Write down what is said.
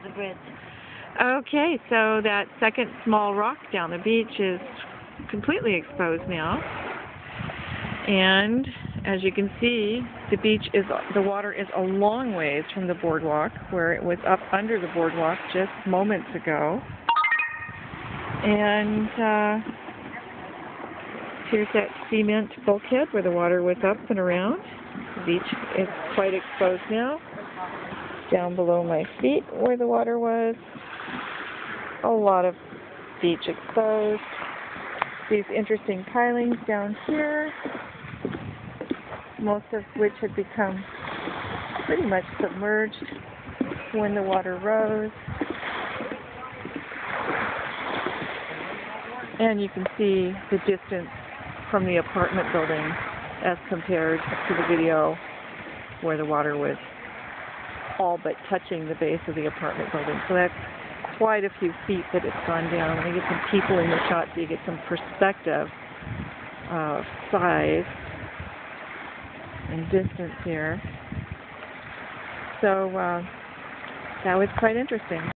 the bridge. Okay, so that second small rock down the beach is completely exposed now. And as you can see, the water is a long ways from the boardwalk, where it was up under the boardwalk just moments ago. And here's that cement bulkhead where the water was up and around. The beach is quite exposed now. Down below my feet where the water was, a lot of beach exposed. These interesting pilings down here, most of which had become pretty much submerged when the water rose. And you can see the distance from the apartment building as compared to the video where the water was all but touching the base of the apartment building. So that's quite a few feet that it's gone down. Let me get some people in the shot so you get some perspective of size and distance here. So that was quite interesting.